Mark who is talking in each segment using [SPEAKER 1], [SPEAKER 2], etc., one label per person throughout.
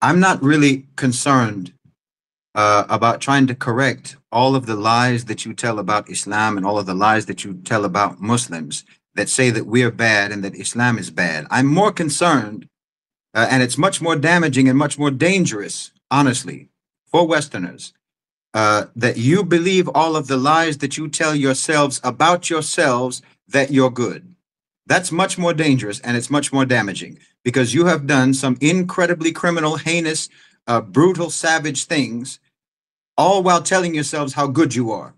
[SPEAKER 1] I'm not really concerned about trying to correct all of the lies that you tell about Islam and all of the lies that you tell about Muslims that say that we're bad and that Islam is bad. I'm more concerned, and it's much more damaging and much more dangerous, honestly, for Westerners, that you believe all of the lies that you tell yourselves about yourselves that you're good. That's much more dangerous and it's much more damaging because you have done some incredibly criminal, heinous, brutal, savage things, all while telling yourselves how good you are,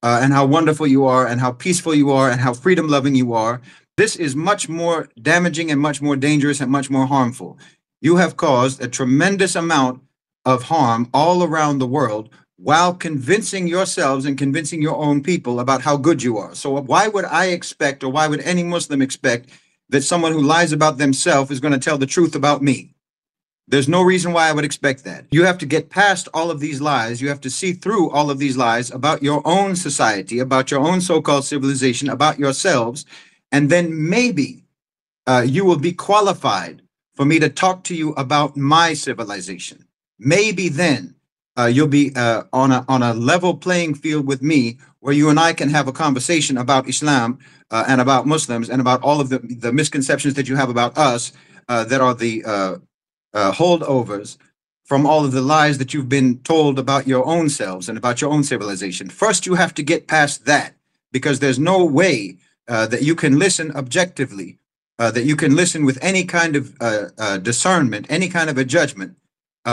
[SPEAKER 1] and how wonderful you are and how peaceful you are and how freedom loving you are. This is much more damaging and much more dangerous and much more harmful. You have caused a tremendous amount of harm all around the world while convincing yourselves and convincing your own people about how good you are. So, why would I expect, or why would any Muslim expect, that someone who lies about themselves is going to tell the truth about me? There's no reason why I would expect that. You have to get past all of these lies. You have to see through all of these lies about your own society, about your own so called civilization, about yourselves. And then maybe you will be qualified for me to talk to you about my civilization. Maybe then you'll be on a level playing field with me where you and I can have a conversation about Islam and about Muslims and about all of the misconceptions that you have about us that are the holdovers from all of the lies that you've been told about your own selves and about your own civilization. First, you have to get past that because there's no way that you can listen objectively, that you can listen with any kind of discernment, any kind of a judgment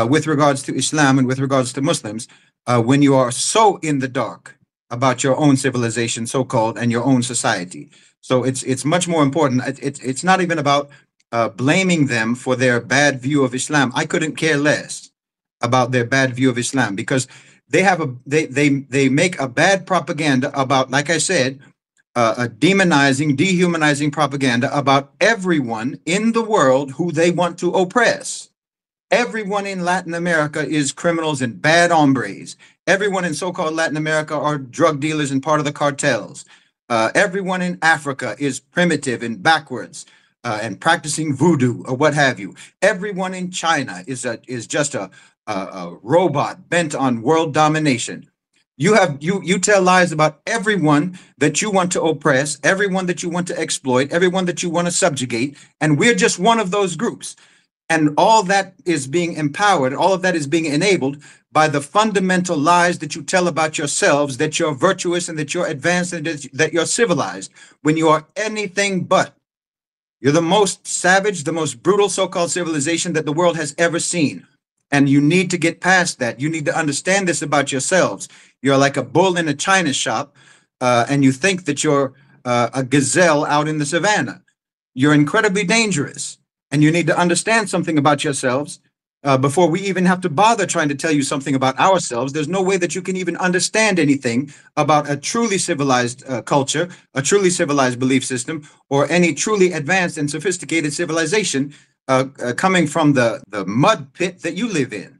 [SPEAKER 1] with regards to Islam and with regards to Muslims when you are so in the dark about your own civilization, so called, and your own society. So it's much more important. It's not even about blaming them for their bad view of Islam. I couldn't care less about their bad view of Islam because they make a bad propaganda about, like I said, a demonizing, dehumanizing propaganda about everyone in the world who they want to oppress. Everyone in Latin America is criminals and bad hombres. Everyone in so-called Latin America are drug dealers and part of the cartels. Everyone in Africa is primitive and backwards and practicing voodoo or what have you. Everyone in China is just a robot bent on world domination. You tell lies about everyone that you want to oppress, everyone that you want to exploit, everyone that you want to subjugate, and we're just one of those groups. And all that is being empowered, all of that is being enabled by the fundamental lies that you tell about yourselves, that you're virtuous and that you're advanced and that you're civilized, when you are anything but. You're the most savage, the most brutal so-called civilization that the world has ever seen. And you need to get past that. You need to understand this about yourselves. You're like a bull in a china shop, and you think that you're a gazelle out in the savannah. You're incredibly dangerous, and you need to understand something about yourselves before we even have to bother trying to tell you something about ourselves. There's no way that you can even understand anything about a truly civilized culture, a truly civilized belief system, or any truly advanced and sophisticated civilization coming from the mud pit that you live in.